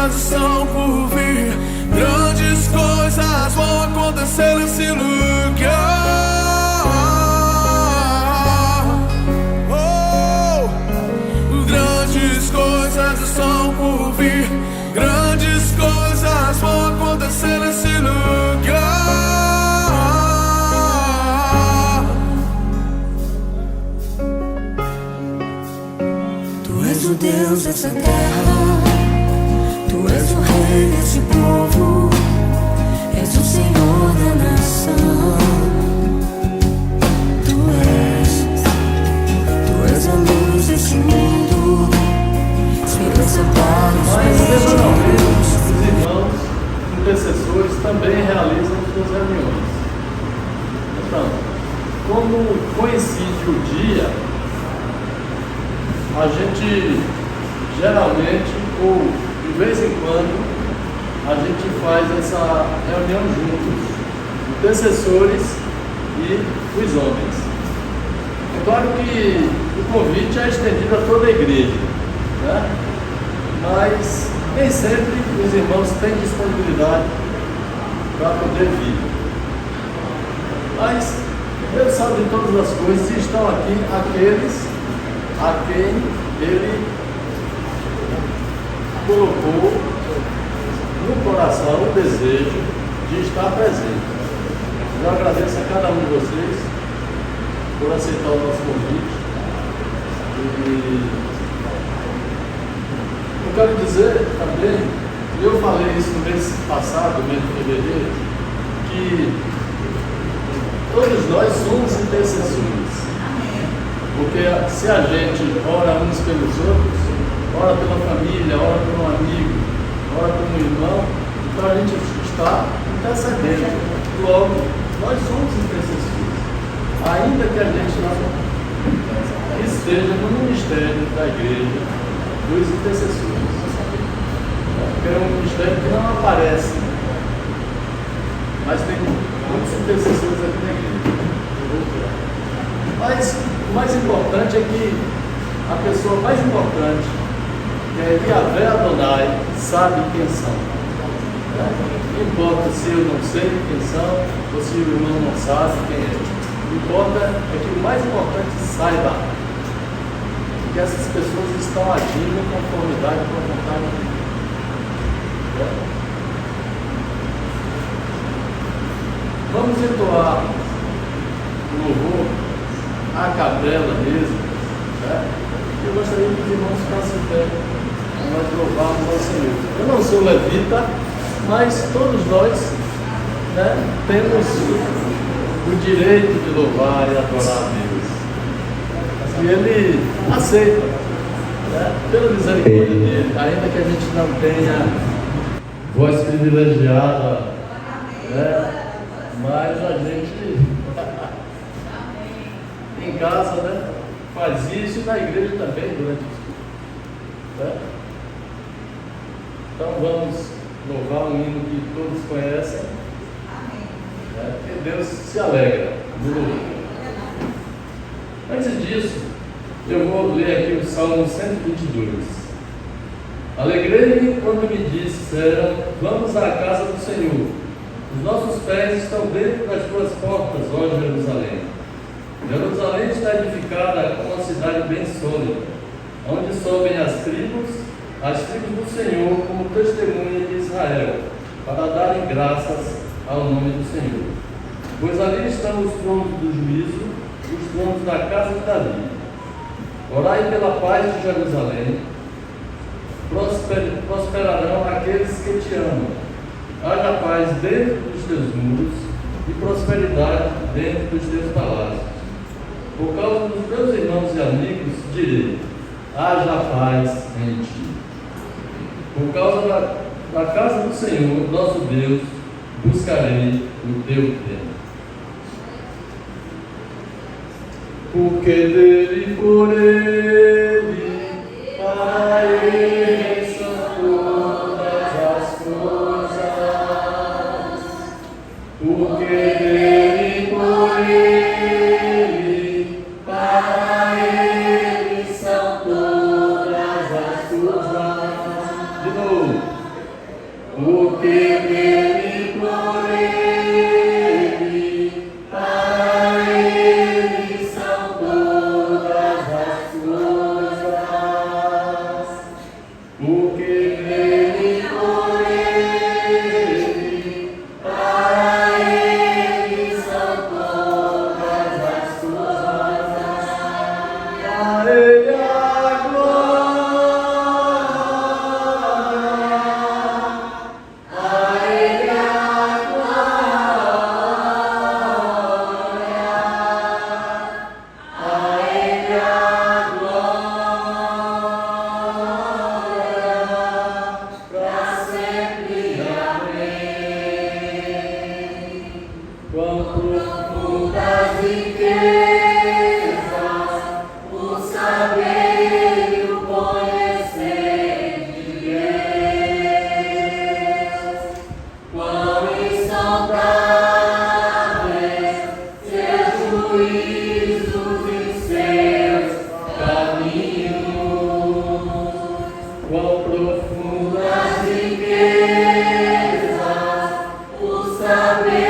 coisas estão por vir, grandes coisas vão acontecer nesse lugar. Oh, grandes coisas estão por vir, grandes coisas vão acontecer nesse lugar. Tu és o Deus dessa terra, Tu és o Rei desse povo, és o Senhor da nação. Tu és a luz desse mundo, esperança para os semanalmente, os irmãos intercessores também realizam suas reuniões. Então, como coincide o dia, a gente geralmente, ou de vez em quando, a gente faz essa reunião juntos, intercessores e os homens. É claro que o convite é estendido a toda a igreja, né? Mas nem sempre os irmãos têm disponibilidade para poder vir. Mas Deus sabe de todas as coisas e estão aqui aqueles a quem Ele colocou no coração o desejo de estar presente. Eu agradeço a cada um de vocês por aceitar o nosso convite. E eu quero dizer também, eu falei isso no mês passado, no mês de fevereiro, que todos nós somos intercessores. Porque se a gente ora uns pelos outros, ora pela família, ora por um amigo, ora por um irmão, então a gente está intercedendo. Logo, nós somos intercessores. Ainda que a gente não esteja no ministério da igreja dos intercessores. Porque é um ministério que não aparece, mas tem muitos intercessores aqui na igreja. Mas o mais importante é que a pessoa mais importante, que é Yahvé Adonai, sabe quem são. Não importa se eu não sei quem são, ou se o irmão não sabe quem é. O que importa é que o mais importante saiba que essas pessoas estão agindo em conformidade com a vontade de Deus. Vamos entoar o louvor a capela mesmo, né? Eu gostaria que os irmãos ficassem em pé para nós louvarmos ao Senhor. Eu não sou levita, mas todos nós, né, temos o direito de louvar e adorar a Deus. E Ele aceita, né, pela misericórdia dele, ainda que a gente não tenha voz privilegiada, né, mas a gente em casa, né, faz isso e na igreja também durante os cultos, né? Então vamos louvar um hino que todos conhecem, né, que Deus se alegra no louvor. Antes disso, eu vou ler aqui o Salmo 122. Alegrei-me quando me disseram, vamos à casa do Senhor. Os nossos pés estão dentro das tuas portas, ó Jerusalém. Jerusalém está edificada como uma cidade bem sólida, onde sobem as tribos do Senhor como testemunha de Israel, para darem graças ao nome do Senhor. Pois ali estão os tronos do juízo, os tronos da casa de Davi. Orai pela paz de Jerusalém, prosperarão aqueles que te amam. Haja paz dentro dos teus muros e prosperidade dentro dos teus palácios. Por causa dos meus irmãos e amigos, direi, haja paz em ti. Por causa da casa do Senhor, nosso Deus, buscarei o teu tempo. Porque dele, por ele, para ele são todas as coisas. Porque dele, por ele, para ele são todas as coisas. De novo. porque nele, por ele, para ele são todas as coisas, porque nele, por ele, para ele são todas as coisas, a ele a quão profundas riquezas, o saber e o conhecer de Deus, quão insondáveis seus juízos e seus caminhos, quão profundas riquezas, o saber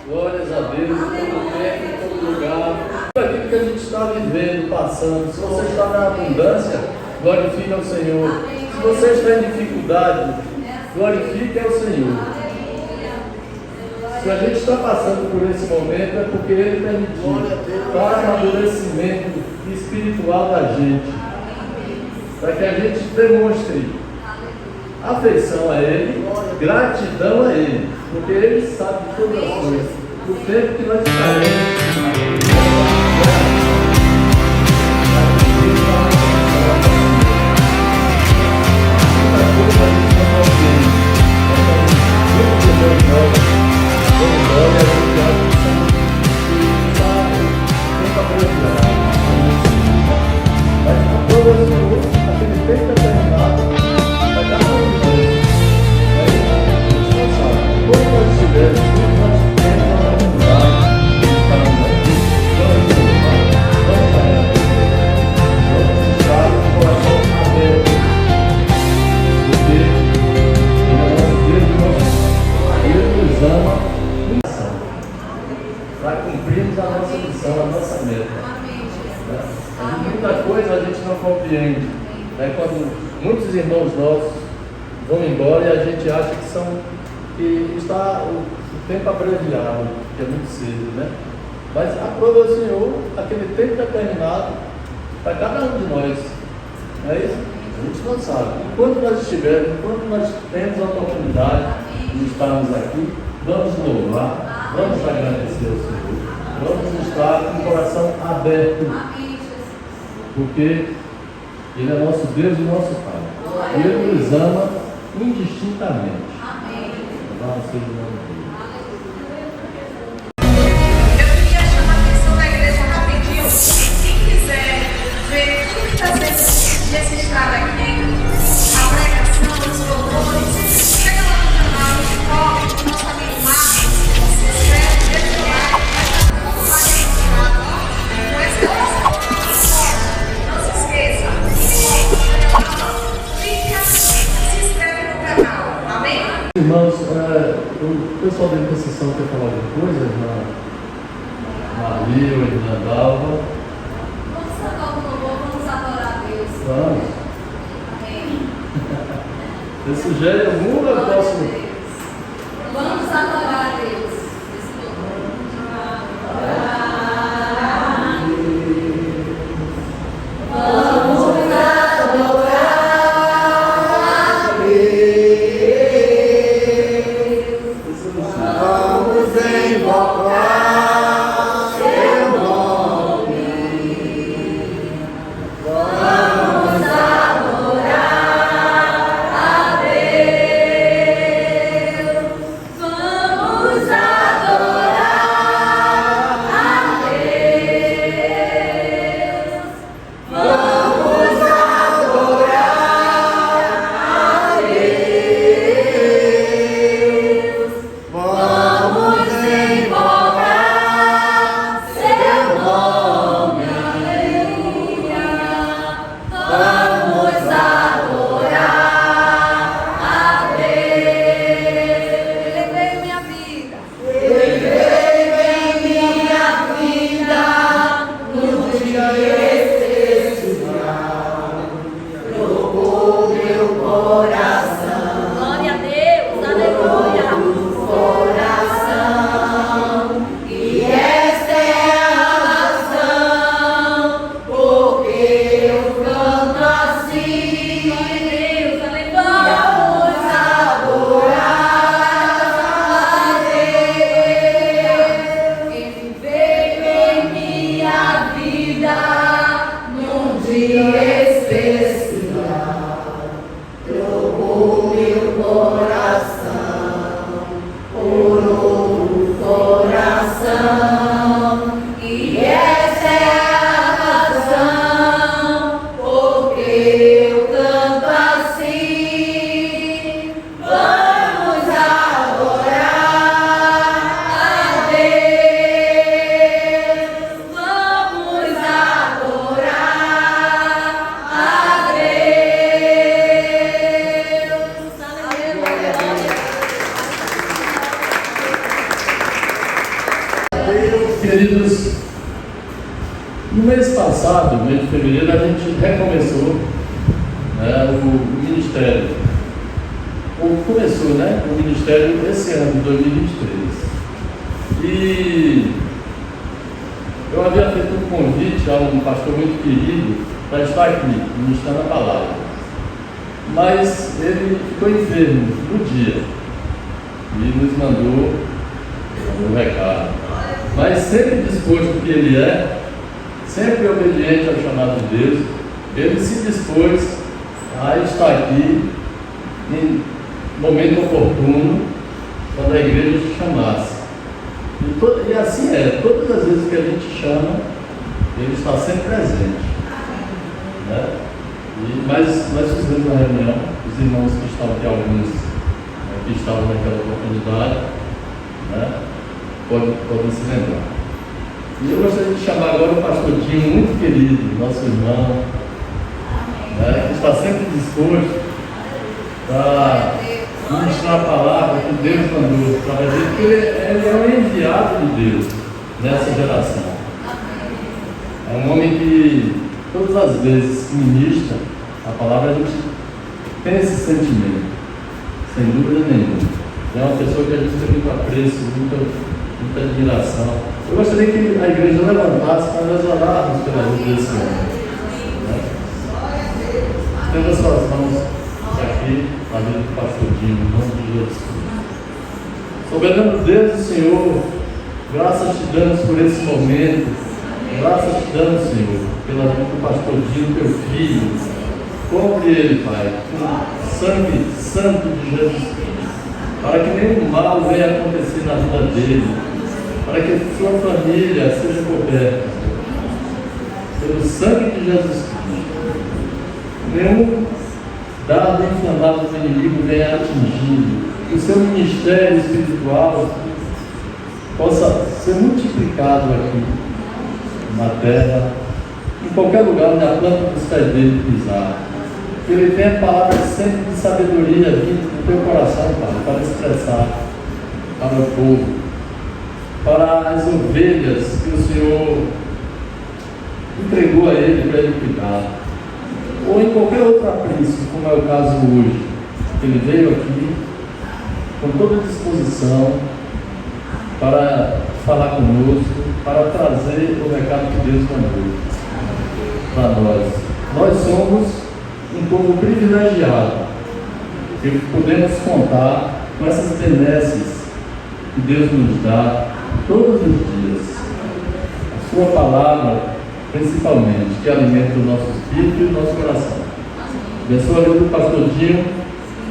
glórias a Deus, em todo tempo, em todo lugar. Tudo aquilo que a gente está vivendo, passando. Se você está na abundância, glorifique ao Senhor. Se você está em dificuldade, glorifique ao Senhor. Se a gente está passando por esse momento, é porque Ele permitiu para o amadurecimento espiritual da gente, para que a gente demonstre afeição a Ele, gratidão a Ele, porque Ele sabe de todas as coisas, o tempo que nós estaremos. Para cumprirmos a nossa missão, a nossa meta. Muita coisa a gente não compreende. Quando muitos irmãos nossos vão embora e a gente acha que está o tempo abreviado, que é muito cedo, né? Mas aprova o Senhor aquele tempo determinado para cada um de nós. Não é isso? A gente não sabe. Enquanto nós estivermos, enquanto nós temos a oportunidade de estarmos aqui, vamos louvar, vamos agradecer ao Senhor, vamos estar com o coração aberto, porque Ele é nosso Deus e nosso Pai. E Ele nos ama indistintamente. Louvado seja o nome de Deus. Eu queria chamar a atenção da igreja rapidinho. Quem quiser ver tudo que está sendo registrado aqui, a pregação, os louvores, chega lá no canal, toque, nosso amigo Marcos, se inscreve, deixa o like, tudo vai ser registrado. Mas não se esqueça, clica, se inscreve no canal, amém? Irmãos, o pessoal da intercessão quer falar alguma coisa? Irmã Maria, irmã Dalva. Vamos cantar um louvor. Vamos. Você sugere alguma? Eu posso. Vamos adorar a Deus. Queridos, no mês passado, no mês de fevereiro, a gente recomeçou o ministério. Começou, o ministério esse ano de 2023. E eu havia feito um convite a um pastor muito querido para estar aqui, ministrando a palavra. Mas ele ficou enfermo no dia e nos mandou um recado. Mas sempre disposto que ele é, sempre obediente ao chamado de Deus, ele se dispôs a estar aqui em momento oportuno, quando a igreja te chamasse. E assim é, todas as vezes que a gente chama, ele está sempre presente. Mas nós fizemos uma reunião, os irmãos que estavam aqui, alguns que estavam naquela oportunidade, podem se lembrar. E eu gostaria de chamar agora o pastor Dinho, muito querido, nosso irmão, que está sempre disposto para ministrar a palavra que Deus mandou através dele, porque ele é o enviado de Deus nessa geração. É um homem que todas as vezes que ministra a palavra, a gente tem esse sentimento, sem dúvida nenhuma. É uma pessoa que a gente tem muito apreço, muita admiração. Eu gostaria que a igreja levantasse para nós orarmos pela vida desse homem. Estenda suas mãos aqui, na vida do pastor Dinho, em nome de Jesus. Soberano Deus e Senhor, graças te damos por esse momento, graças te damos, Senhor, pela vida do pastor Dinho, teu filho. Cobre ele, Pai, com o sangue santo de Jesus Cristo, para que nenhum mal venha acontecer na vida dele, para que sua família seja coberta pelo sangue de Jesus Cristo. Nenhum dado inflamado do inimigo venha atingido, que o seu ministério espiritual possa ser multiplicado aqui na terra, em qualquer lugar onde a planta dos pés dele pisar. Que ele tenha palavras sempre de sabedoria vindo do teu coração, Pai, para expressar para o povo, para as ovelhas que o Senhor entregou a ele para ele cuidar. ou em qualquer outro aprisco, como é o caso hoje. Ele veio aqui com toda a disposição para falar conosco, para trazer o recado que Deus mandou para nós. Nós somos um povo privilegiado, que podemos contar com essas benesses que Deus nos dá todos os dias. A sua palavra, principalmente, que alimenta o nosso espírito e o nosso coração. Abençoa a vida do pastor Dinho,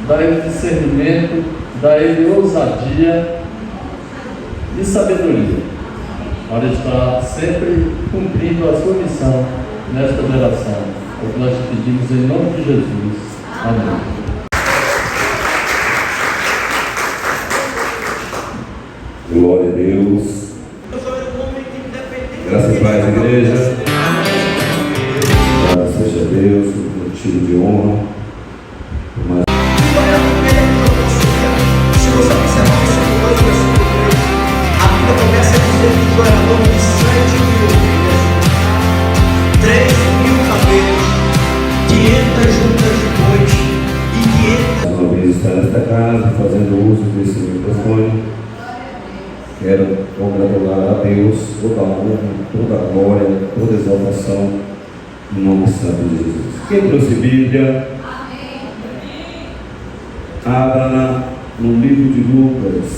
dá ele discernimento, dá ele ousadia e sabedoria, para estar sempre cumprindo a sua missão nesta geração. É o que nós te pedimos em nome de Jesus. Amém. Glória a Deus. Graças e paz, igreja. Graças seja a Deus, motivo de honra. Mas... Se você observar esse versículo, a Bíblia começa a dizer que Joel era dono de 7.000 ovelhas, 3.000 camelos, 500 juntas de bois e 500. Mais uma vez estar nesta casa, fazendo uso desse microfone. Quero congratular a Deus, toda a honra, toda a glória, toda a exaltação, em nome santo de Jesus. Quem trouxe Bíblia? Abra no livro de Lucas.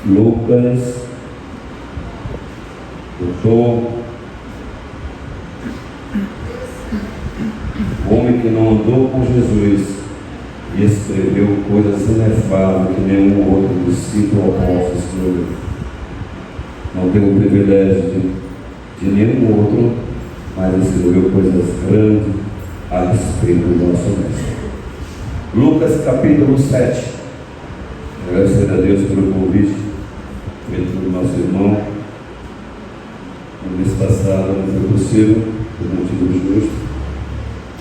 Lucas, doutor, homem que não andou com Jesus e escreveu coisas inefáveis que nenhum outro discípulo apóstolo escreveu. Não teve o privilégio de nenhum outro, mas escreveu coisas grandes a respeito do nosso mestre. Lucas capítulo 7. Agradecer a Deus pelo convite feito pelo nosso irmão. No mês passado não foi possível, por motivo justo,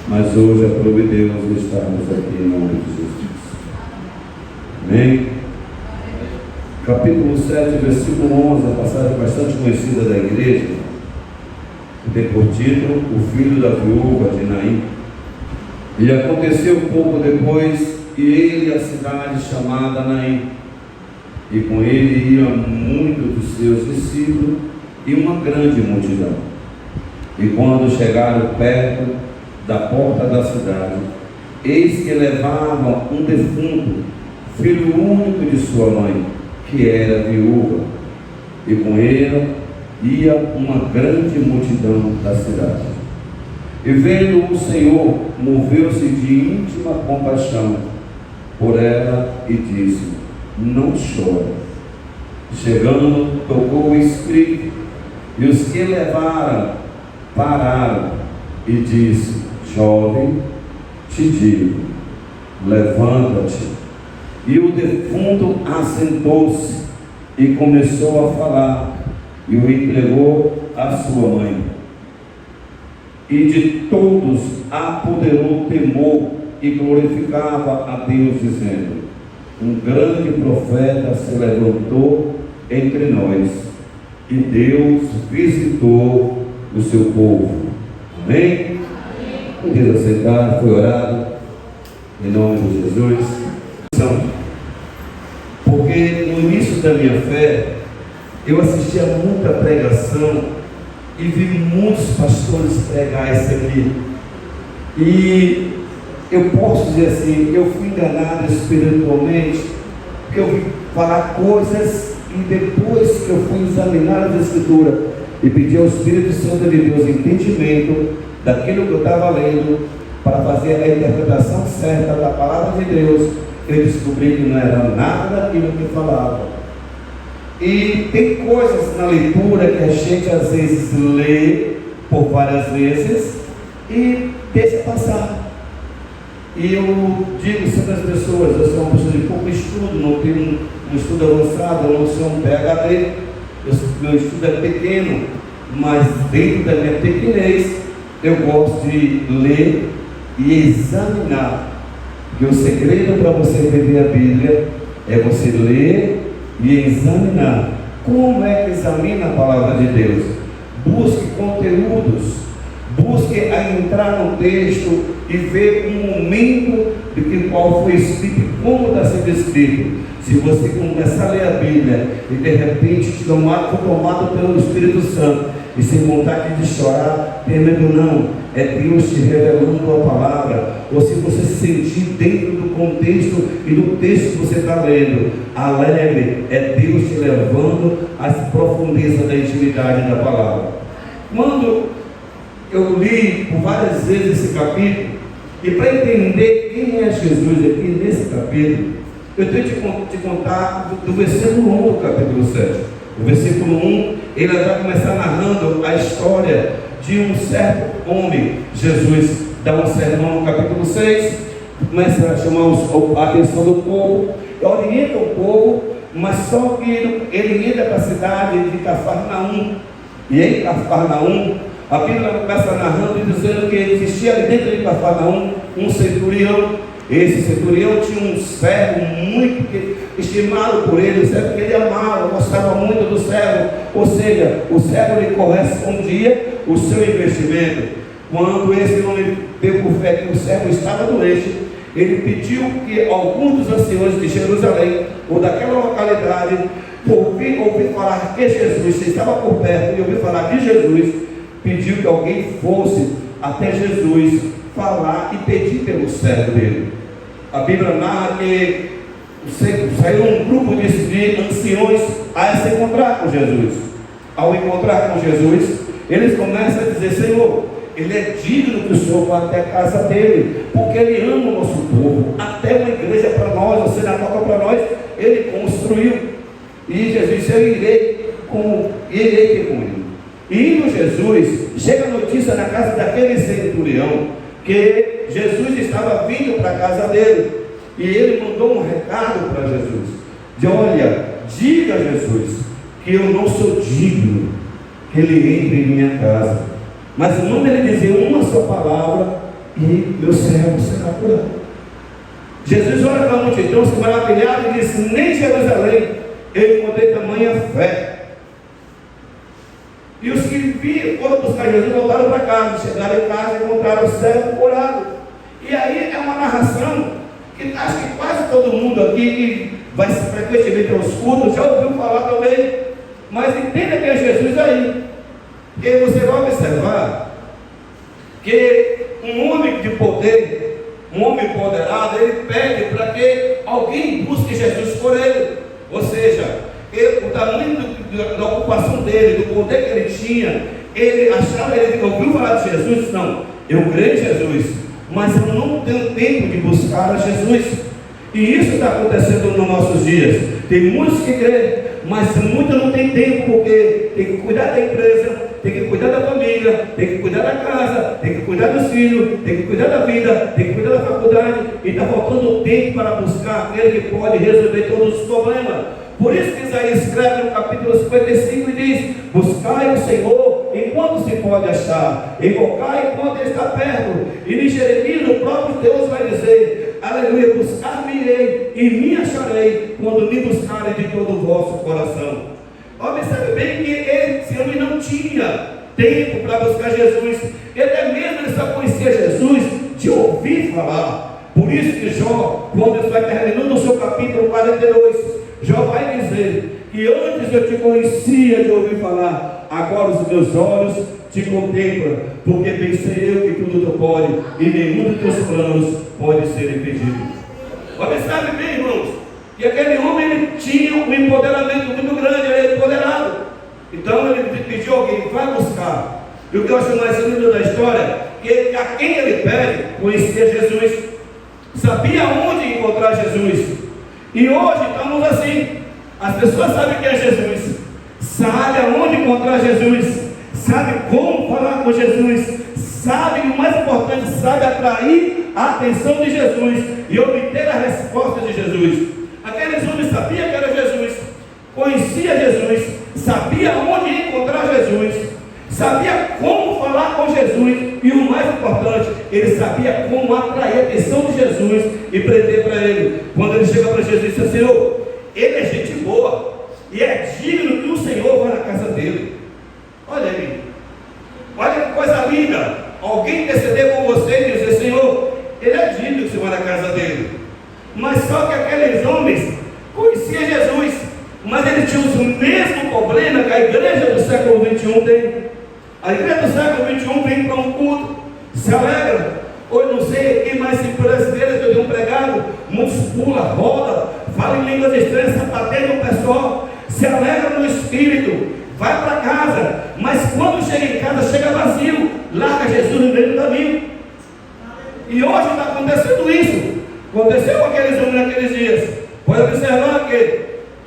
mas hoje aprove Deus estarmos aqui em nome de Jesus. Amém? Capítulo 7, versículo 11, a passagem bastante conhecida da igreja, que tem por título O Filho da Viúva de Naim. E aconteceu pouco depois que ele e a cidade chamada Naim, e com ele iam muitos dos seus discípulos e uma grande multidão. E quando chegaram perto da porta da cidade, eis que levavam um defunto, filho único de sua mãe, que era viúva, e com ele ia uma grande multidão da cidade. E vendo o Senhor, moveu-se de íntima compaixão por ela e disse: não chore. Chegando, tocou o escrito, e os que levaram pararam, e disse: jovem, te digo, levanta-te. E o defunto assentou-se e começou a falar, e o entregou à sua mãe. E de todos apoderou temor e glorificava a Deus, dizendo: um grande profeta se levantou entre nós, e Deus visitou o seu povo. Amém? Podia aceitar, foi orado em nome de Jesus. Porque no início da minha fé, eu assistia muita pregação e vi muitos pastores pregar isso aqui. E eu posso dizer assim, eu fui enganado espiritualmente, porque eu vi falar coisas e depois que eu fui examinar as Escrituras e pedir ao Espírito Santo de Deus entendimento daquilo que eu estava lendo, para fazer a interpretação certa da palavra de Deus, eu descobri que não era nada daquilo que falava. E tem coisas na leitura que a gente às vezes lê por várias vezes e deixa passar. E eu digo sempre às pessoas: eu sou uma pessoa de pouco estudo, não tenho um estudo avançado, eu não sou um PhD, meu estudo é pequeno, mas dentro da minha pequenez eu gosto de ler e examinar. Porque o segredo para você entender a Bíblia é você ler e examinar. Como é que examina a palavra de Deus? Busque conteúdos, entrar no texto e ver um momento de que qual foi escrito e como está sendo escrito. Se você começar a ler a Bíblia e de repente for tomado pelo Espírito Santo e sem vontade de chorar, tenha medo não, é Deus te revelando a palavra. Ou se você se sentir dentro do contexto e do texto que você está lendo, alegre, é Deus te levando às profundezas da intimidade da palavra. Quando eu li por várias vezes esse capítulo, e para entender quem é Jesus aqui nesse capítulo, eu tenho que te contar do versículo 1 do capítulo 7. O versículo 1, ele vai começar narrando a história de um certo homem. Jesus dá um sermão no capítulo 6, começa a chamar a atenção do povo, orienta o povo, mas só que ele entra para a cidade de Cafarnaum. E em Cafarnaum, a Bíblia começa narrando e dizendo que existia ali dentro de Cafarnaum um centurião. Esse centurião tinha um servo muito estimado por ele, um servo que ele amava, gostava muito do servo. Ou seja, o servo lhe correspondia o seu investimento. Quando esse homem deu por fé que o servo estava doente, ele pediu que alguns dos anciões de Jerusalém ou daquela localidade ouvir falar que Jesus, se estava por perto e ouvir falar de Jesus, pediu que alguém fosse até Jesus falar e pedir pelo servo dele. A Bíblia narra que saiu um grupo de anciões a se encontrar com Jesus. Ao encontrar com Jesus, eles começam a dizer: Senhor, ele é digno que o Senhor vá até a casa dele, porque ele ama o nosso povo, até uma igreja para nós, uma sinagoga para nós, ele construiu. E Jesus disse: eu irei ter com ele. E indo Jesus, chega a notícia na casa daquele centurião que Jesus estava vindo para a casa dele, e ele mandou um recado para Jesus, de olha, diga a Jesus que eu não sou digno que ele entre em minha casa, mas manda ele dizer uma só palavra e meu servo será curado. Jesus olha para a multidão, se maravilhado, e disse: nem em Jerusalém eu encontrei tamanha fé. E os que foram buscar Jesus voltaram para casa, chegaram em casa e encontraram o servo curado. E aí é uma narração que acho que quase todo mundo aqui que vai frequentemente aos cultos já ouviu falar também. Mas entenda quem é Jesus aí. Porque você vai observar que um homem de poder, um homem empoderado, ele pede para que alguém busque Jesus por ele. Ou seja, o tamanho da ocupação dele, do poder que ele tinha, ele achava, ele ouviu falar de Jesus, não, eu creio em Jesus, mas eu não tenho tempo de buscar a Jesus. E isso está acontecendo nos nossos dias. Tem muitos que creem, mas muitos não têm tempo, porque tem que cuidar da empresa, tem que cuidar da família, tem que cuidar da casa, tem que cuidar dos filhos, tem que cuidar da vida, tem que cuidar da faculdade, e está faltando tempo para buscar aquele que pode resolver todos os problemas. Por isso que Isaías escreve no capítulo 55 e diz: buscai o Senhor enquanto se pode achar, invocai enquanto ele está perto. E em Jeremias o próprio Deus vai dizer: aleluia, buscar-me-ei e me acharei quando me buscarem de todo o vosso coração. Observe bem que esse homem não tinha tempo para buscar Jesus. Ele só conhecia Jesus de ouvir falar. Por isso que Jó, quando ele vai terminando o seu capítulo 42, Jó vai dizer que antes eu te conhecia de ouvir falar, agora os meus olhos te contemplam, porque pensei eu que tudo tu pode, e nenhum dos teus planos pode ser impedido. Observe bem, irmãos, que aquele homem ele tinha um empoderamento muito grande, ele era empoderado. Então ele pediu alguém, vai buscar. E o que eu acho mais lindo da história, que a quem ele pede, conhecia Jesus, sabia onde encontrar Jesus. E hoje estamos assim, as pessoas sabem quem é Jesus, sabem aonde encontrar Jesus, sabem como falar com Jesus, sabem, o mais importante, sabem atrair a atenção de Jesus e obter a resposta de Jesus. Aqueles homens sabiam que era Jesus, conhecia Jesus, sabia onde encontrar Jesus, sabia como falar com Jesus, e o mais importante, ele sabia como atrair a atenção de Jesus e prender para ele. Quando ele chega para Jesus e diz: Senhor, ele é gente boa e é digno que o Senhor vá na casa dele. Olha aí, olha que coisa linda, alguém desse XXI tem. A igreja do século XXI vem para um culto, se alegra. Ou eu não sei quem mais se brasileiro que eu tenho pregado, muitos pula, roda, fala em línguas estranhas, sapateia o pessoal, se alegra no espírito, vai para casa, mas quando chega em casa, chega vazio, larga Jesus no meio do caminho. E hoje está acontecendo isso. Aconteceu com aqueles homens naqueles dias. Pode observar que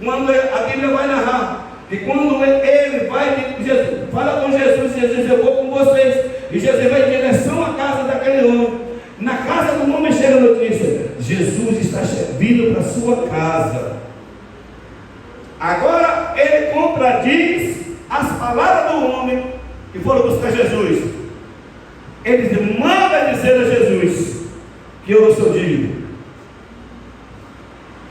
quando a Bíblia vai narrar, que quando ele vai, Jesus, fala com Jesus, Jesus, eu vou com vocês. E Jesus vai em direção à casa daquele homem. Na casa do homem chega a notícia: Jesus está vindo para a sua casa. Agora ele contradiz as palavras do homem que foram buscar Jesus. Ele manda dizer a Jesus que eu não sou digno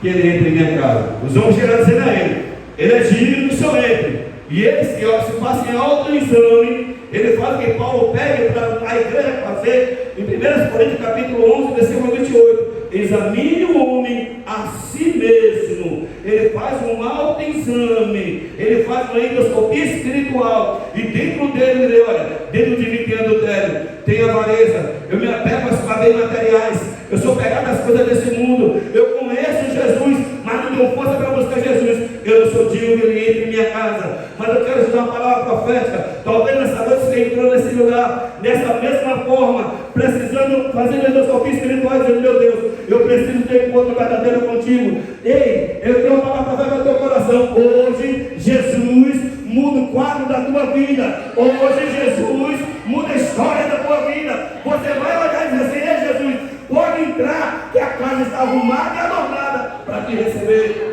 que ele entre em minha casa. Os homens chegam dizendo a ele: ele é digno do seu entre. E eles que se passam em autoexame, ele fala que Paulo pega para a igreja fazer em 1 Coríntios capítulo 11, versículo 28. Examine o homem a si mesmo. Ele faz um autoexame, ele faz uma endoscopia espiritual, e dentro dele ele olha: dentro de mim tem adultério, tem avareza, eu me apego às bens materiais, eu sou pegado às coisas desse mundo, eu conheço Jesus, mas não tenho força para buscar Jesus, eu não sou digno que ele entre em minha casa. Mas eu quero te dar uma palavra profética. Talvez nessa noite você entrou nesse lugar, nessa mesma forma, precisando fazer endoscopia espiritual, dizendo: meu Deus, eu preciso ter um encontro verdadeiro contigo. Ei, eu tenho uma palavra profética no teu coração. Hoje Jesus muda o quadro da tua vida. Hoje Jesus muda a história da tua vida. Você vai olhar e dizer assim: ei, Jesus, pode entrar, que a casa está arrumada e adornada para te receber.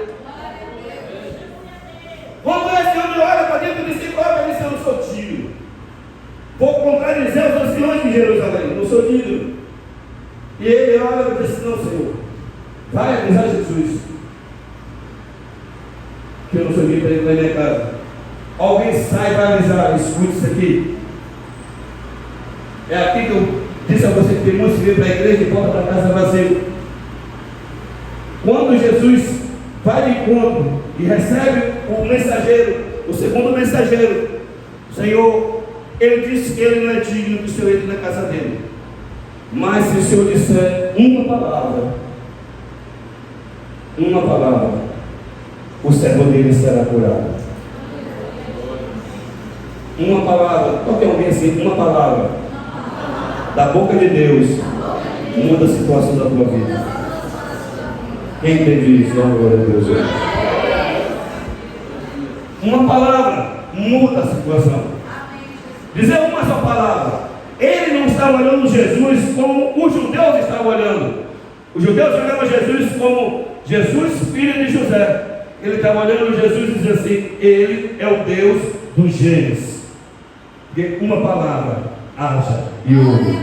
Quando esse homem olha para dentro de si próprio, ele diz: eu não sou digno. Vou contradizer os anciões de Jerusalém, não sou digno. E ele olha e diz: não, Senhor, vai avisar Jesus que eu não sou digno para ele na minha casa. Alguém sai e vai avisar: escute isso aqui. É aqui que eu disse a você que tem muitos que vêm para a igreja e volta para casa vazio. Quando Jesus vai de encontro e recebe o mensageiro, o segundo mensageiro, Senhor, ele disse que ele não é digno que o Senhor entre na casa dele, mas se o Senhor disser uma palavra, o servo dele será curado. Uma palavra, toque alguém assim: uma palavra da boca de Deus muda a situação da tua vida. Quem entende isso? Glória a Deus. Uma palavra muda a situação. Dizer uma só palavra. Ele não estava olhando Jesus como os judeus estavam olhando. Os judeus olhavam Jesus como Jesus, filho de José. Ele estava olhando Jesus e dizia assim: ele é o Deus dos gêmeos. Porque uma palavra: haja e ouve.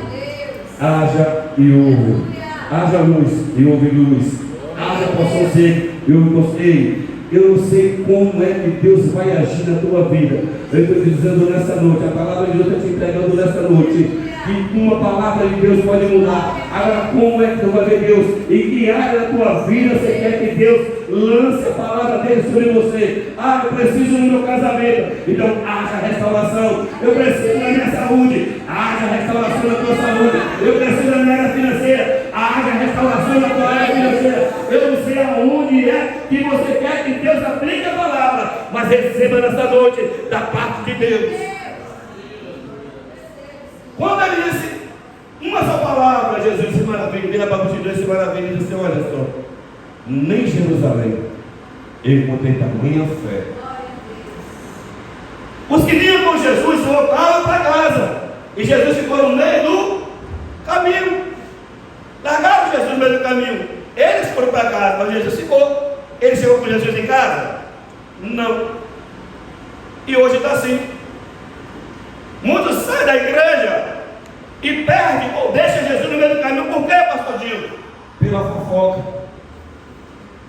Haja e ouve. Haja luz e ouve luz. Haja possam ser. Eu gostei. Eu não sei como é que Deus vai agir na tua vida. Eu estou dizendo nessa noite, a palavra de Deus está te entregando nessa noite, que uma palavra de Deus pode mudar. Agora, como é que tu vai ver Deus? Em que área da tua vida você quer que Deus lance a palavra dele sobre você? Ah, eu preciso no meu casamento, então haja restauração. Eu preciso na minha saúde, haja restauração na tua saúde. Eu preciso na minha área financeira, haja restauração na tua área financeira. Eu não sei aonde é que você quer que Deus aplique a palavra, mas receba nessa noite da parte de Deus. Quando ele disse uma só palavra, Jesus se maravilha, vira para os Deus se maravilha e disse: olha só, nem Jerusalém eu encontrei tamanha fé. Os que vinham com Jesus voltaram para casa, e Jesus ficou no meio do caminho. Largaram Jesus no meio do caminho. Eles foram para casa, mas Jesus ficou. Ele chegou com Jesus em casa? Não. E hoje está assim. Muitos saem da igreja e perdem ou deixam Jesus no meio do caminho. Por quê, pastor Dino? Pela fofoca.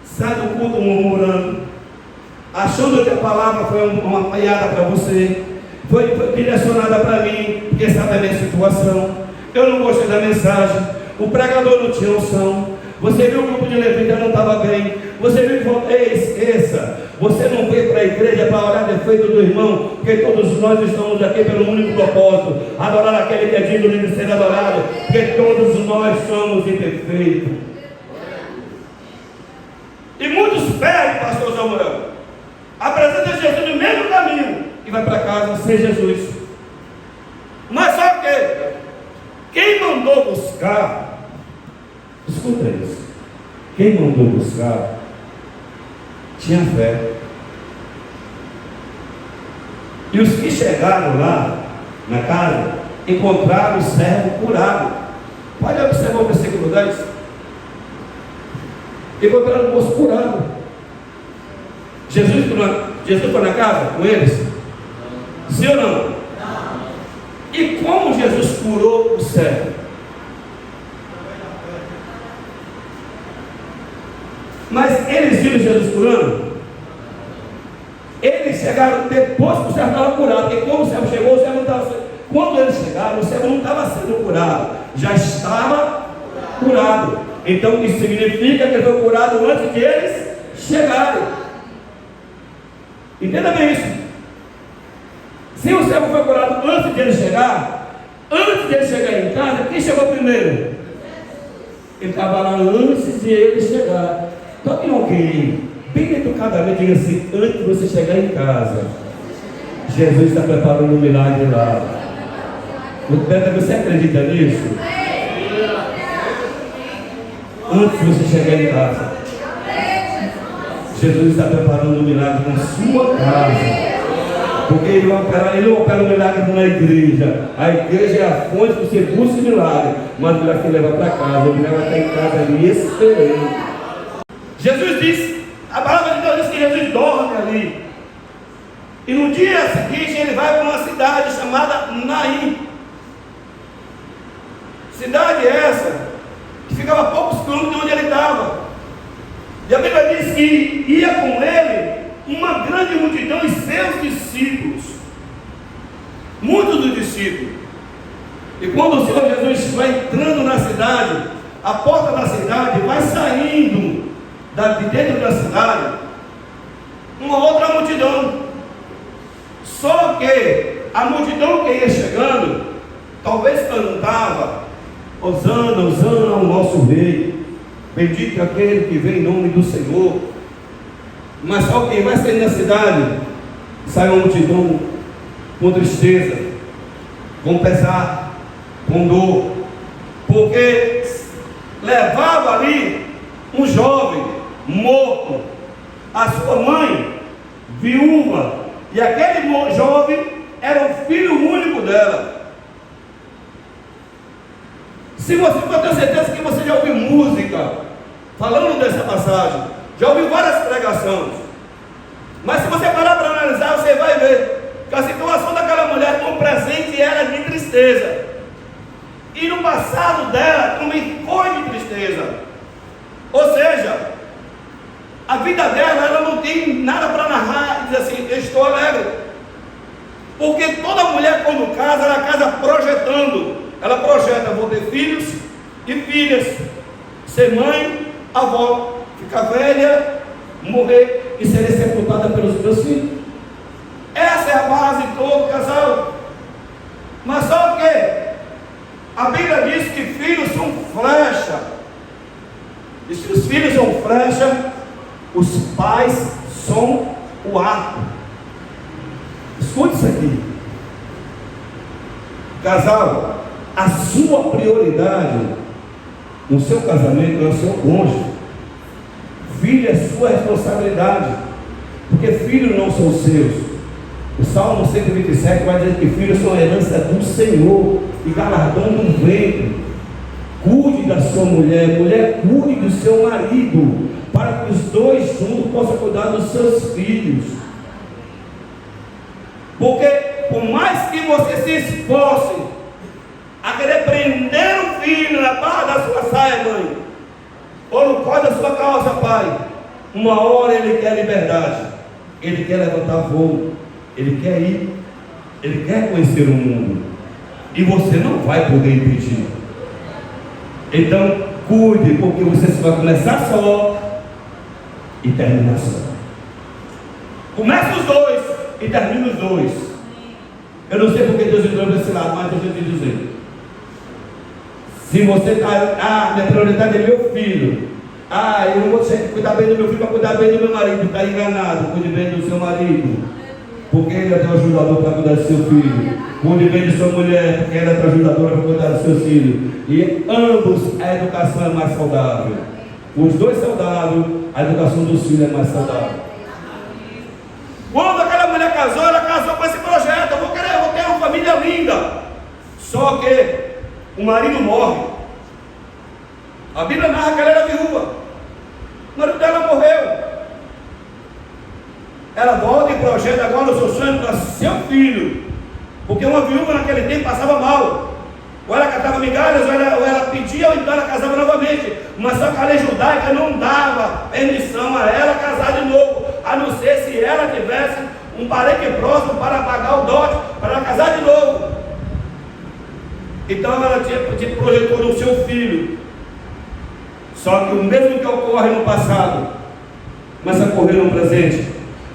Sai do culto murmurando, achando que a palavra foi uma piada para você, foi direcionada para mim, porque sabe a minha situação. Eu não gostei da mensagem, o pregador não tinha unção, você viu o grupo de levita não estava bem, você viu que falou: ei, esqueça, Você não veio para a igreja para orar defeito do irmão, porque todos nós estamos aqui pelo único propósito: adorar aquele que é digno de ser adorado, porque todos nós somos imperfeitos. E muitos perdem, pastor Samuel, apresenta Jesus no mesmo caminho e vai para casa sem Jesus. Mas só que quem mandou buscar, escuta isso, quem mandou buscar tinha fé. E os que chegaram lá na casa encontraram o servo curado. Pode observar o versículo 10. Encontraram o moço curado. Jesus foi na casa com eles? Sim ou não? E como Jesus curou o servo? Mas eles viram Jesus curando? Eles chegaram depois que o servo estava curado. Porque quando o servo chegou, o servo não estava sendo. Quando eles chegaram, o servo não estava sendo curado, já estava curado. Então isso significa que ele foi curado antes de eles chegarem. Entenda bem isso. Se o servo foi curado antes de ele chegar, antes de ele chegar em casa, quem chegou primeiro? Ele estava lá antes de ele chegar. Toque em alguém, bem educadamente, diga assim: antes de você chegar em casa, Jesus está preparando um milagre lá. Você acredita nisso? Antes de você chegar em casa, Jesus está preparando um milagre na sua casa. Porque ele não opera um milagre na igreja. A igreja é a fonte que você busca o milagre, mas o milagre que leva para casa, o milagre está em casa ali esperando. Jesus disse, a palavra de Deus diz que Jesus dorme ali. E no dia seguinte ele vai para uma cidade chamada Naim. Cidade essa que ficava a poucos quilômetros de onde ele estava. E a Bíblia diz que ia com ele uma grande multidão e seus discípulos. Muitos dos discípulos. E quando o Senhor Jesus vai entrando na cidade, a porta da cidade vai saindo de dentro da cidade uma outra multidão. Só que a multidão que ia chegando talvez cantava: Hosana, Hosana ao nosso rei, bendito aquele que vem em nome do Senhor. Mas só quem vai sair da cidade, sai uma multidão com tristeza, com pesar, com dor, porque levava ali um jovem morto, a sua mãe viúva, e aquele jovem era o filho único dela. Se você for ter certeza que você já ouviu música falando dessa passagem, já ouviu várias pregações, mas se você parar para analisar, você vai ver que a situação daquela mulher no presente era de tristeza, e no passado dela também foi de tristeza. Ou seja, a vida dela, ela não tem nada para narrar e dizer assim: eu estou alegre. Porque toda mulher quando casa, ela casa projetando. Ela projeta: vou ter filhos e filhas, ser mãe, avó, ficar velha, morrer e ser sepultada pelos meus filhos. Essa é a base de todo casal. Mas só que a Bíblia diz que filhos são flecha. E se os filhos são flecha, os pais são o arco. Escute isso aqui. Casal, a sua prioridade no seu casamento é o seu cônjuge. Filho é sua responsabilidade, porque filhos não são seus. O Salmo 127 vai dizer que filhos são herança do Senhor e galardão do ventre. Cuide da sua mulher, mulher, cuide do seu marido, para que os dois juntos possam cuidar dos seus filhos. Porque por mais que você se esforce a querer prender o filho na barra da sua saia, mãe, ou no colo da sua calça, pai, uma hora ele quer liberdade, ele quer levantar voo, ele quer ir, ele quer conhecer o mundo, e você não vai poder impedir. Então cuide, porque você vai começar só e terminar só. Começa os dois e termina os dois. Eu não sei porque Deus entrou desse lado, mas deixa eu te dizer. Se você está, minha prioridade é meu filho. Eu não vou cuidar bem do meu filho para cuidar bem do meu marido. Está enganado, cuide bem do seu marido, porque ele é teu ajudador para cuidar do seu filho. Cuide bem de sua mulher, porque ela é tua ajudadora para cuidar dos seus filhos. E ambos, a educação é mais saudável. Os dois saudáveis, a educação dos filhos é mais saudável. Quando aquela mulher casou, ela casou com esse projeto. Eu vou ter uma família linda. Só que o marido morre. A Bíblia narra que ela era viúva. O marido dela morreu. Ela volta e projeta agora o seu sonho para seu filho. Porque uma viúva naquele tempo passava mal. Ou ela catava migalhas, ou ela pedia, ou então ela casava novamente. Mas só que a lei judaica não dava permissão a ela casar de novo, a não ser se ela tivesse um parente próximo para pagar o dote, para ela casar de novo. Então ela projetou no seu filho. Só que o mesmo que ocorre no passado começa a ocorrer no presente.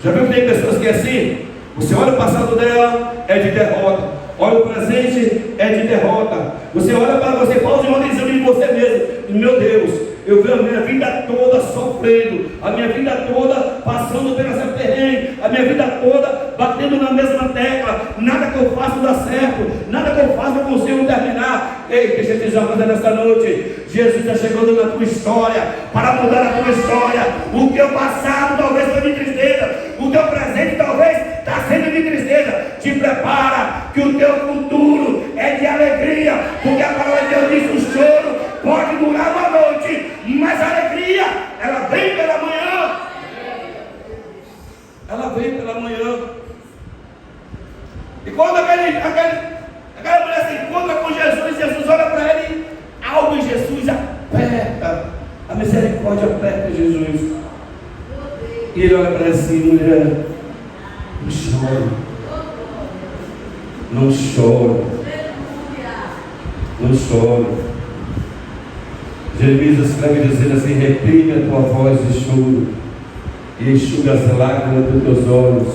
Já viu que tem pessoas que é assim? Você olha o passado dela, é de derrota. Olha o presente, é de derrota. Você olha para você, faz um exame de você mesmo. Meu Deus, eu vejo a minha vida toda sofrendo, a minha vida toda passando pela essa perrengue, a minha vida toda batendo na mesma tecla. Nada que eu faço dá certo, nada que eu faço eu consigo terminar. Ei, deixa eu te dizer uma coisa nessa noite. Jesus está chegando na tua história para mudar a tua história. O teu passado talvez foi de tristeza, o teu presente talvez está sendo de tristeza. Te prepara que o teu futuro é de alegria, porque a palavra de Deus diz: o choro pode durar uma noite, mas a alegria, ela vem pela manhã. Ela vem pela manhã. E quando aquela mulher se encontra com Jesus, Jesus olha para ele, algo em Jesus aperta, a misericórdia aperta Jesus. E ele olha para ela assim: mulher, não chore, não chore, não chore. Jeremias escreve dizendo assim: reprime a tua voz de choro e enxuga as lágrimas dos teus olhos,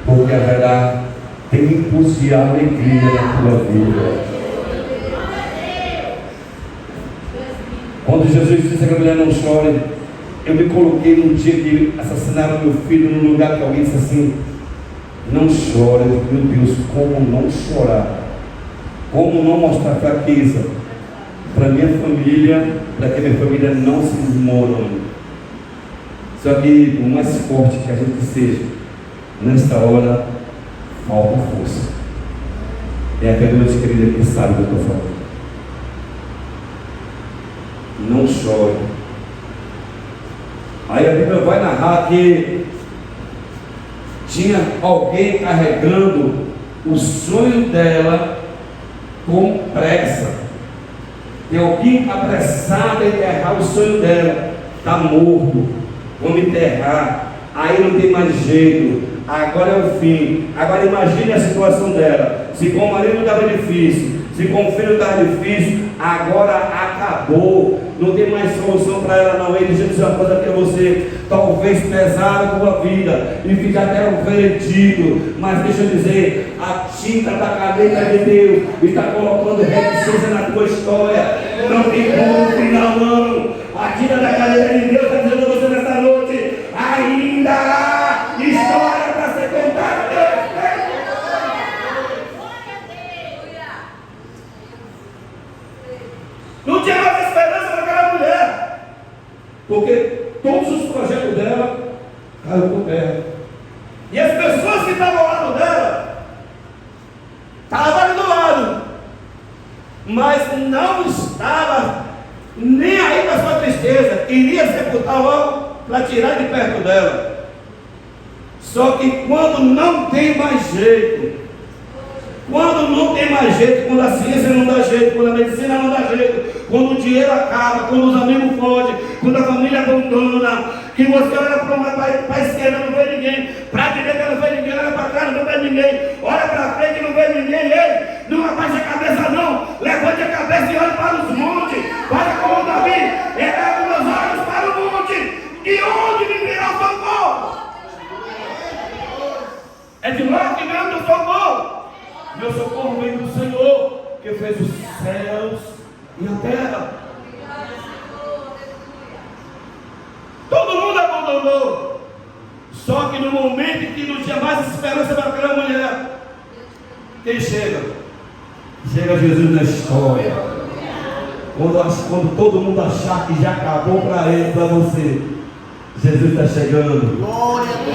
porque haverá tempos de alegria na tua vida. Quando Jesus disse que a mulher não chore, eu me coloquei num dia que assassinaram meu filho, num lugar que alguém disse assim: não chore. Meu Deus, como não chorar? Como não mostrar fraqueza? Para minha família, para que minha família não se desmorone. Só que por mais forte que a gente seja, nesta hora falta força. É aquela noite, querida, que sabe do que eu estou falando. Não chore. Aí a Bíblia vai narrar que tinha alguém carregando o sonho dela com pressa. Tem alguém apressado a enterrar o sonho dela. Está morto. Vamos enterrar. Aí não tem mais jeito. Agora é o fim. Agora imagine a situação dela. Se com o marido estava difícil, se com o filho estava difícil, agora acabou. Não tem mais solução para ela não. Deixa eu dizer uma coisa para você. Talvez pesada com a vida e fica até um veredito, mas deixa eu dizer, a tinta da caneta de Deus está colocando reticência na tua história. Não tem como final não. A tinta da caneta de Deus está dizendo a você nessa noite: ainda há história para ser contada. Não tinha mais esperança para aquela mulher, porque todos os projetos dela caíram por terra. E as pessoas que estavam ao lado dela estavam ali do lado, mas não estava nem aí com a sua tristeza. Iria sepultar logo para tirar de perto dela. Só que quando não tem mais jeito, quando não tem mais jeito, quando a ciência não dá jeito, quando a medicina não dá jeito, quando o dinheiro acaba, quando os amigos fogem, quando a família abandona, que você olha para a esquerda, não vê ninguém, para a direita não vê ninguém, olha para cá, não vê ninguém, olha para frente, não vê ninguém. Ei, não abaixe a cabeça não, levante a cabeça e olhe para os montes, olha como Davi, eleva meus olhos para o monte, de onde me virá o socorro? ligando o socorro. Meu socorro vem do Senhor, que fez os céus e a terra. Todo mundo abandonou. Só que no momento em que não tinha mais esperança para aquela mulher, quem chega? Chega Jesus na história. Quando todo mundo achar que já acabou para ele, para você, Jesus está chegando.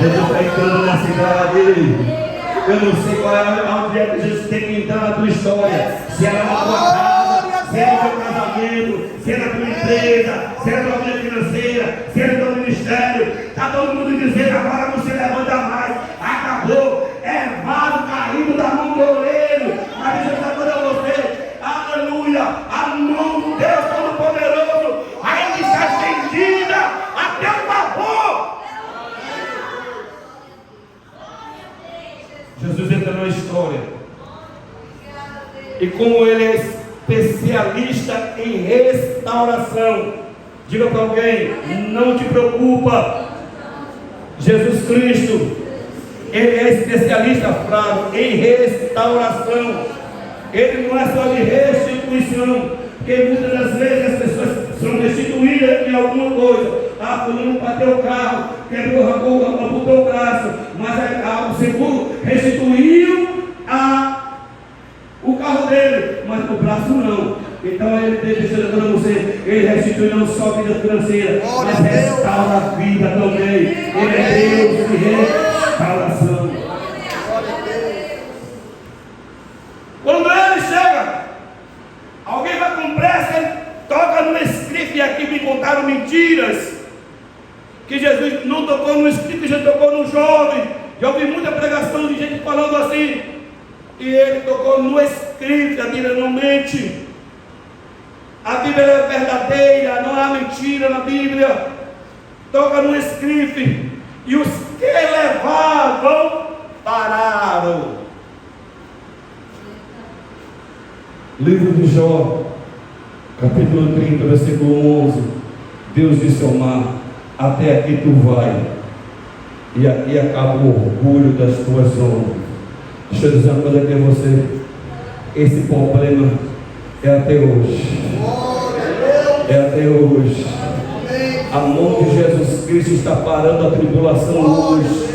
Jesus está entrando na cidade. Eu não sei qual é onde é que Jesus tem que entrar na tua história. Se é na tua casa, se é no teu casamento, se é na tua empresa, se é na tua vida financeira, se é no teu ministério. Está todo mundo dizendo agora não se levanta mais. Acabou. É vaso caindo da mão do oleiro. Mas deixa eu dizer para você. Aleluia. A mão do Deus Todo-Poderoso ainda está estendida até o favor. Jesus entra na história. E como ele é especialista em restauração, diga para alguém, não te preocupa. Jesus Cristo, ele é especialista, Flávio, em restauração. Ele não é só de restituição, porque muitas das vezes as pessoas são restituídas em alguma coisa. Fulano bateu o carro, quebrou, amputou o braço, mas o seguro restituiu o carro dele, mas o braço não. Então ele deixa para você, ele restitui não só a vida financeira, mas restaura a vida também. Ele é Deus de restauração. Quando ele chega, alguém vai com pressa, ele toca no script, e aqui me contaram mentiras. Que Jesus não tocou no espírito, já tocou no jovem. Já ouvi muita pregação de gente falando assim. E ele tocou no espírito, a Bíblia não mente. A Bíblia é verdadeira, não há mentira na Bíblia. Toca no espírito. E os que levavam pararam. Livro de Jó, capítulo 30, versículo 11. Deus disse ao mar: até aqui tu vai, e aqui acaba o orgulho das tuas ondas. Deixa eu dizer uma coisa aqui a você. Esse problema é até hoje. É até hoje. A mão de Jesus Cristo está parando a tribulação hoje.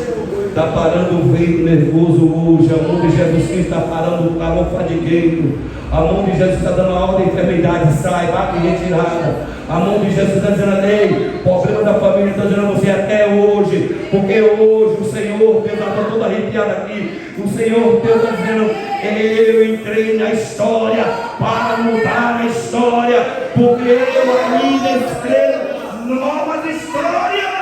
Está parando o vento nervoso hoje. A mão de Jesus Cristo está parando o calor fadigueiro. A mão de Jesus está dando a ordem de enfermidade. Sai, bate e retirada. A mão de Jesus está dizendo: ei, problema da família, está dizendo a você até hoje. Porque hoje o Senhor, Deus, está todo arrepiado aqui. O Senhor, Deus, está dizendo: eu entrei na história para mudar a história. Porque eu ainda escrevo novas histórias.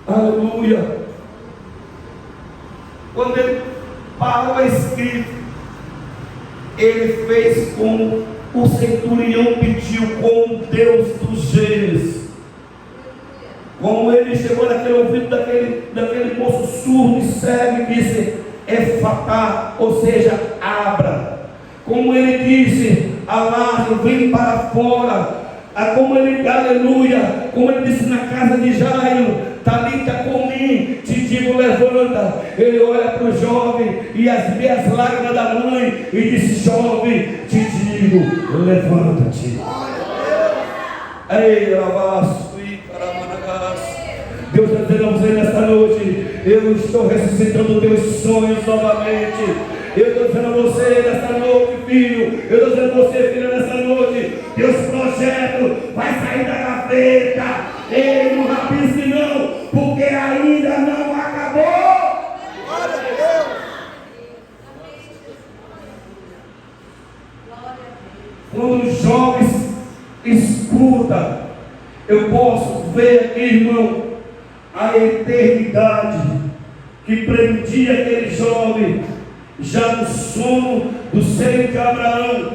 Aleluia. Quando ele parou a escrita, ele fez como o centurião pediu, com o Deus dos gênios. Como ele chegou naquele ouvido daquele moço surdo e cego e disse: efatá, ou seja, abra. Como ele disse a Lázaro: vem para fora. Como ele, aleluia, como ele disse na casa de Jairo: Talita cumi, te digo, levanta. Ele olha para o jovem e vê as lágrimas da mãe e disse: jovem, te digo, levanta-te. Ei, lavaço e caramanagás. Deus está dizendo a você nesta noite: eu estou ressuscitando teus sonhos novamente. Eu estou dizendo a você nesta noite, filho. Eu estou dizendo a você, filha, nesta noite: Deus projeto vai sair da gaveta. Ei, não rabisque não, porque ainda não acabou. Glória a Deus. Quando os jovens escutam, eu posso ver aqui, irmão, a eternidade que prendia aquele jovem já no sono do seio de Abraão.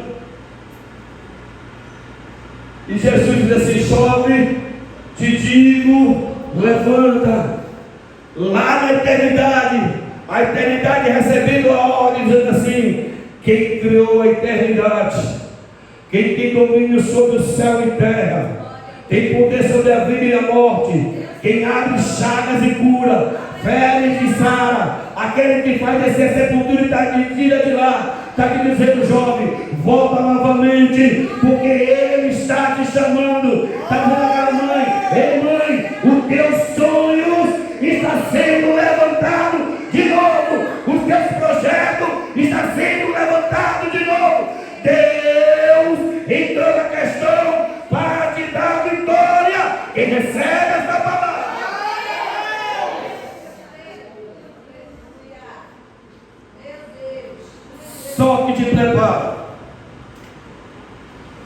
E Jesus diz assim: jovem, te digo, levanta. Lá na eternidade, a eternidade recebendo a ordem, dizendo assim: quem criou a eternidade, quem tem domínio sobre o céu e terra, tem poder sobre a vida e a morte, quem abre chagas e cura, fere e sara, aquele que faz descer a sepultura e tira de lá. Está aqui dizendo, jovem, volta novamente, porque Ele está te chamando. Está dizendo aquela mãe: ei mãe, os teus sonhos estão sendo levantados de novo, os teus projetos estão sendo levantados de novo. Deus entrou na questão para te dar vitória. Quem recebe essa palavra, só que te prepara,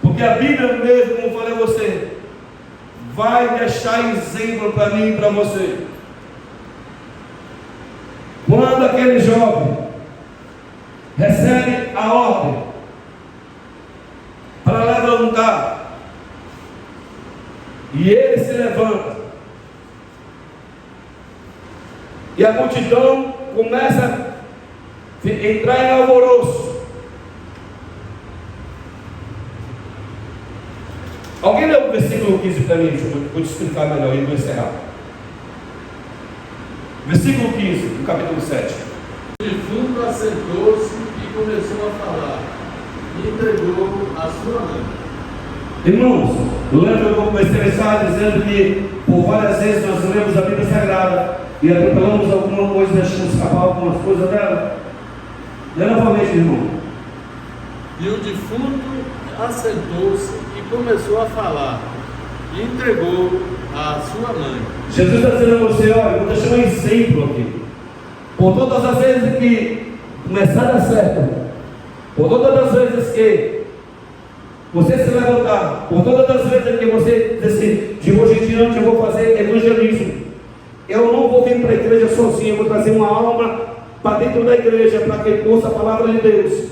porque a Bíblia mesmo, como eu falei a você, vai deixar exemplo para mim e para você. Quando aquele jovem recebe a ordem para levantar, e ele se levanta, e a multidão começa a entrar em alvoroço. Alguém lê o versículo 15 para mim? Vou te explicar melhor e vou encerrar. Versículo 15, do capítulo 7. O defunto assentou-se e começou a falar, e entregou a sua mãe. Irmãos, lembra que eu comecei a mensagem dizendo que por várias vezes nós lemos a Bíblia Sagrada e atropelamos alguma coisa, deixamos escapar algumas coisas dela? Lê novamente, irmão. E o defunto assentou-se e começou a falar, e entregou a sua mãe. Jesus está dizendo a você: olha, eu vou deixar um exemplo aqui. Por todas as vezes que começar a dar certo, por todas as vezes que você se levantar, por todas as vezes que você dizer assim, de hoje em diante eu vou fazer evangelismo, eu não vou vir para a igreja sozinho, eu vou trazer uma alma para dentro da igreja, para que ouça a palavra de Deus.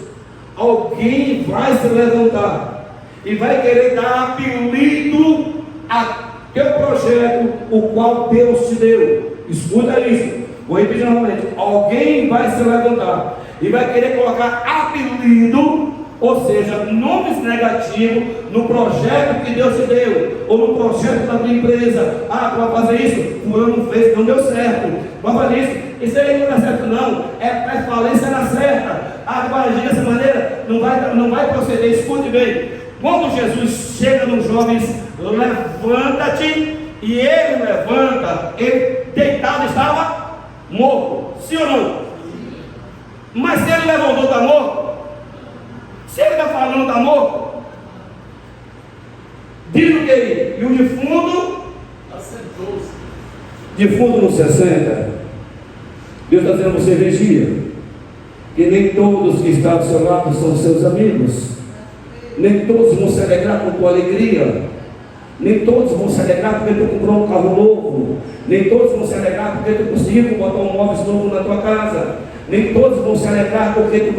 Alguém vai se levantar e vai querer dar apelido a teu projeto, o qual Deus te deu. Escuta isso, vou repetir novamente. Alguém vai se levantar e vai querer colocar apelido, ou seja, nomes negativos no projeto que Deus te deu, ou no projeto da tua empresa. Ah, tu vai fazer isso? Fulano fez, não deu certo. Vai fazer isso? Isso aí não dá certo não, é falência na certa. Ah, tu vai agir dessa maneira, não vai proceder. Escute bem, quando Jesus chega nos jovens, levanta-te, e ele levanta, ele deitado estava morto, sim ou não? Mas se ele levantou, está morto? Se ele está falando, está morto? Diz o que? E o defunto Assentou-se. defunto no 60. Deus está dizendo a você: vigia, que nem todos que estão do seu lado são seus amigos, nem todos vão se alegrar com tua alegria, nem todos vão se alegrar porque tu comprou um carro novo, nem todos vão se alegrar porque tu conseguiu botar um móvel novo na tua casa, nem todos vão se alegrar porque tu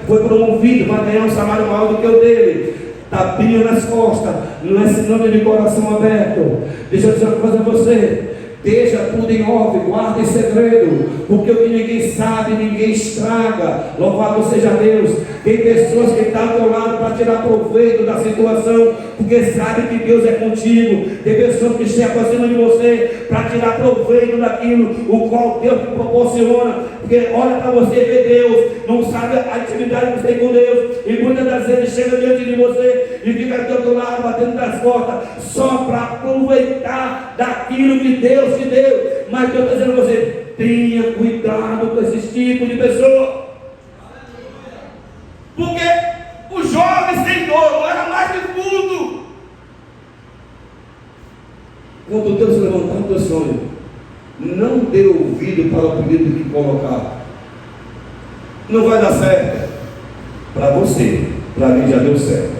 foi promovido, vai ganhar um salário maior do que o dele. Tapinha nas costas, não é sinônimo de coração aberto. Deixa eu dizer uma coisa a você: deixa tudo em ordem, guarda em segredo, porque o que ninguém sabe, ninguém estraga. Louvado seja Deus. Tem pessoas que estão ao teu lado para tirar proveito da situação, porque sabe que Deus é contigo. Tem pessoas que chegam acima de você para tirar proveito daquilo, o qual Deus te proporciona, porque olha para você e vê Deus, não sabe a intimidade que você tem com Deus, e muitas das vezes chega diante de você e fica do outro lado batendo nas portas, só para aproveitar daquilo que Deus te deu. Mas Deus está dizendo a você: tenha cuidado com esse tipo de pessoa, porque os jovens sem dor não era mais defunto. Quando Deus levantar o teu sonho, não dê ouvido para o pedido que colocar. Não vai dar certo para você, para mim já deu certo.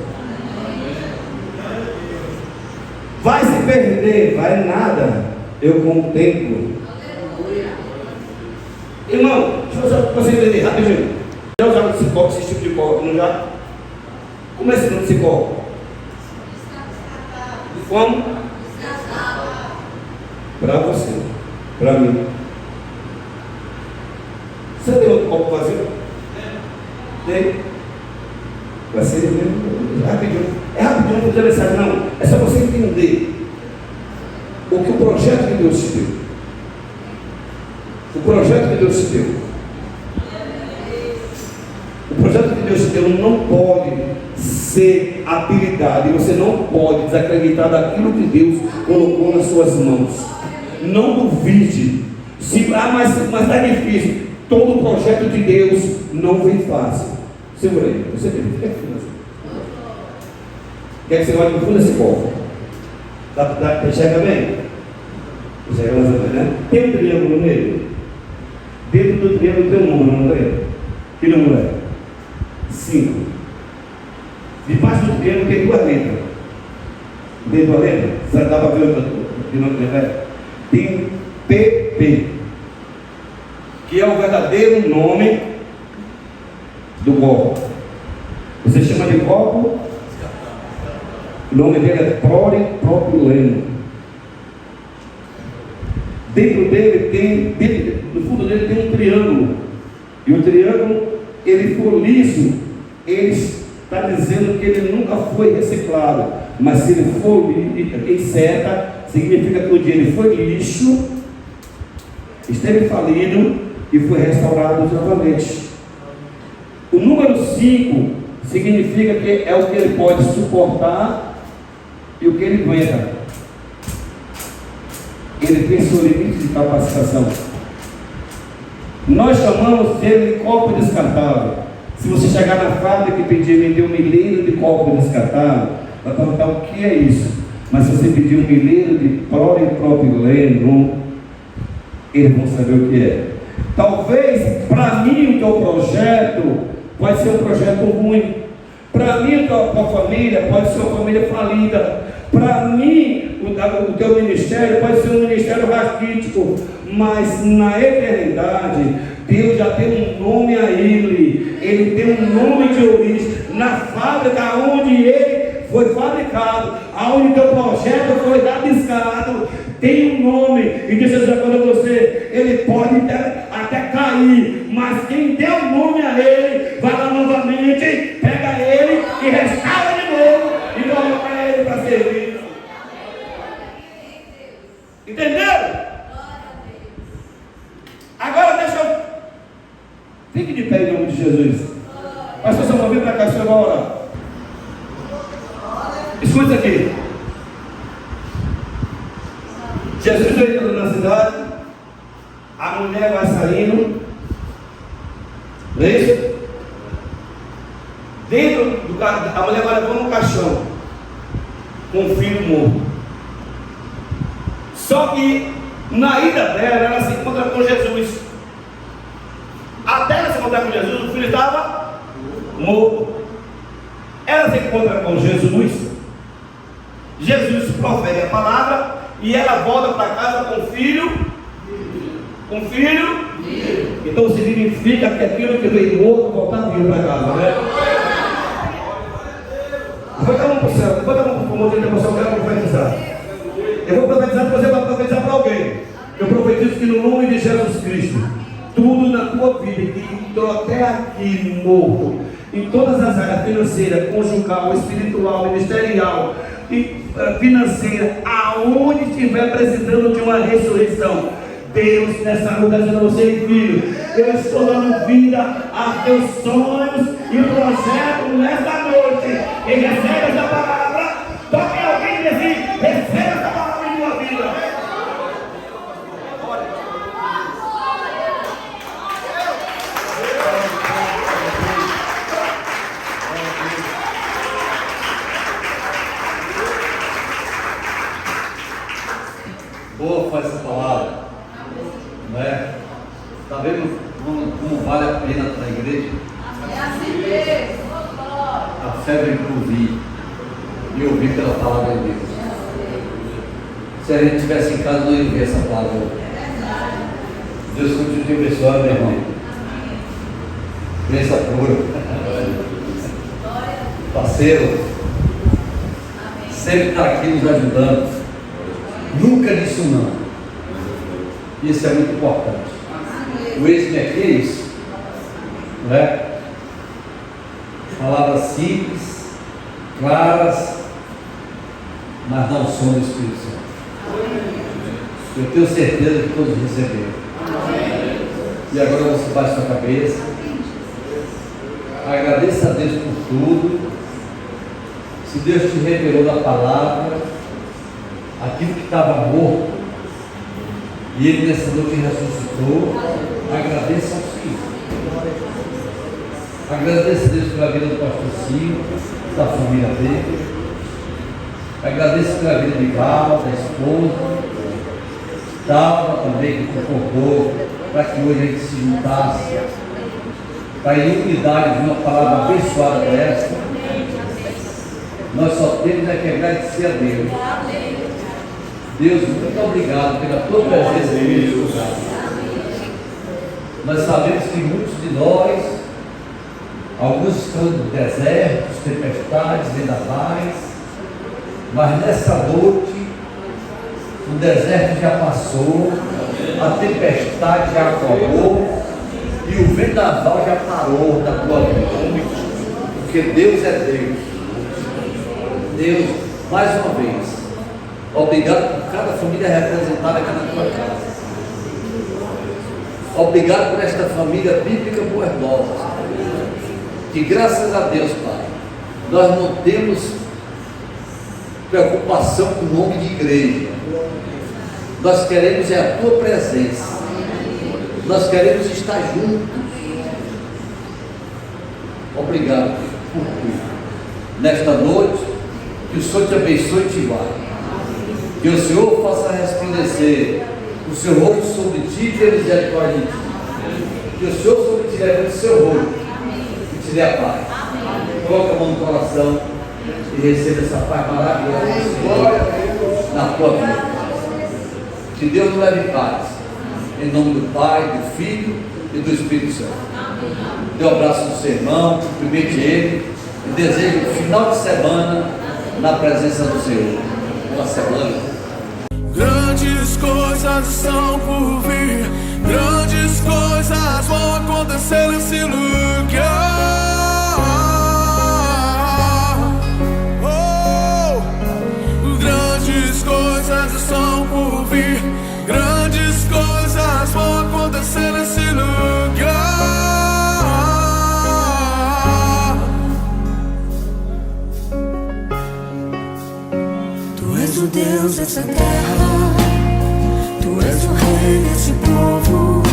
Vai se perder, vai nada. Eu contemplo. Irmão, deixa eu você entender rapidinho. Já usaram esse tipo de copo, não já? Como é esse nome desse copo? Como? Para você, para mim. Você tem outro copo vazio? Tem? Vai ser rapidinho. É rapidinho, não vou dizer mensagem, não. É só você entender o que o projeto que Deus te deu. O projeto que Deus te deu. O projeto que Deus te deu não pode ser habilidade. Você não pode desacreditar daquilo que Deus colocou nas suas mãos. Não duvide. Mas está difícil. Todo projeto de Deus não vem fácil. Segura aí. Você tem que quer que você olhe no fundo desse copo? Enxerga bem? Enxerga mais ou menos, né? Tem um triângulo no meio. Dentro do triângulo tem um número, não tem? Que número é? 5. Debaixo do triângulo tem 2 letras. Dentro da letra? Você dá para ver o que não tem? Tem PP, que é o verdadeiro nome do copo. Você chama de copo, o nome dele é polipropileno. Dentro dele no fundo dele tem um triângulo. E o triângulo, ele for liso, ele está dizendo que ele nunca foi reciclado. Mas se ele for em seta, significa que o dia ele foi lixo, esteve falido e foi restaurado novamente. O número 5 significa que é o que ele pode suportar e o que ele aguenta. Ele tem seu limite de capacitação. Nós chamamos ele de copo descartável. Se você chegar na fábrica e pedir, me dê 1 milheiro de copo descartável, vai perguntar o que é isso. Mas se você pedir 1 milheiro de polipropileno, eles vão saber o que é. Talvez para mim o teu projeto pode ser um projeto ruim. Para mim a tua família pode ser uma família falida. Para mim o teu ministério pode ser um ministério raquítico. Mas na eternidade Deus já tem um nome a ele. Ele tem um nome de origem. Na fábrica onde ele foi fabricado, aonde teu projeto foi rabiscado, tem um nome. E deixa eu dizer para você, ele pode até cair, mas quem deu o nome a ele, vai lá novamente, pega ele e restaura de novo e coloca ele para servir. Entenderam? Agora deixa eu... Fique de pé em nome de Jesus. Pastor Samuel, vem para cá, o senhor vai orar. Escuta isso aqui. Jesus entrando na cidade, a mulher vai saindo, não é isso? Dentro do carro, a mulher vai levando um caixão com um filho morto. Só que na ida dela, ela se encontra com Jesus. Até ela se encontrar com Jesus, o filho estava morto. Ela se encontra com Jesus. Jesus profere a palavra e ela volta para casa com o filho. Com o filho. Então significa que aquilo que veio morto voltar vivo para casa, né? Levanta a mão para o céu, levanta a mão para o monte de emoção, eu quero profetizar. Eu vou profetizar para você, vai profetizar para alguém. Eu profetizo que no nome de Jesus Cristo, tudo na tua vida que entrou até aqui morto, em todas as áreas, financeira, conjugal, espiritual, ministerial e financeira, aonde estiver precisando de uma ressurreição, Deus nessa luta dizendo a você, filho, eu estou dando vida a teus sonhos e projetos nesta noite. E recebe essa palavra. Toque alguém e diz assim, recebe essa palavra em tua vida. Boa foi essa palavra, não é? Está vendo como vale a pena para a igreja? A fé vem por ouvir e ouvir pela palavra de Deus. Se a gente estivesse em casa, não ia ouvir essa palavra. Deus continue te abençoando, meu irmão. Bênção pura. Parceiro, sempre está aqui nos ajudando. Nunca disse um não. Isso é muito importante. O ex-me aqui é isso. Não é? Palavras simples, claras, mas não som do Espírito Santo. Eu tenho certeza que todos receberam. E agora você baixa a cabeça. Agradeça a Deus por tudo. Se Deus te revelou na palavra aquilo que estava morto e Ele nessa noite ressuscitou, agradeça ao Senhor. Agradeça a Deus pela vida do pastor Silvio, da família dele. Agradeço pela vida de Val, da esposa, Dalva também, que concordou para que hoje a gente se juntasse, para em unidade de uma palavra abençoada dessa. Nós só temos é que agradecer a Deus. Deus, muito obrigado pela tua presença neste lugar. Nós sabemos que muitos de nós, alguns estão no deserto, tempestades, vendavais, mas nessa noite o deserto já passou, a tempestade já acabou e o vendaval já parou da tua vida. Porque Deus é Deus. Deus, mais uma vez, obrigado por cada família representada aqui na tua casa. Obrigado por esta família bíblica Boerdosa. Que graças a Deus, Pai, nós não temos preocupação com o nome de igreja. Nós queremos é a tua presença. Nós queremos estar juntos. Obrigado por tudo. Nesta noite, que o Senhor te abençoe e te guarde. Que o Senhor faça resplandecer o seu rosto sobre ti e ter misericórdia de ti. Que o Senhor sobre ti leve o seu rosto e te dê a paz. Coloca a mão no coração e receba essa paz maravilhosa na tua vida. Que Deus nos leve paz. Em nome do Pai, do Filho e do Espírito Santo. Dê um abraço no seu irmão, cumprimente ele e desejo um final de semana na presença do Senhor. Boa semana. Grandes coisas estão por vir, grandes coisas vão acontecer nesse lugar. Oh, grandes coisas estão por vir, grandes coisas vão acontecer nesse lugar. Tu és o Deus dessa terra, Tu és o Rei desse povo.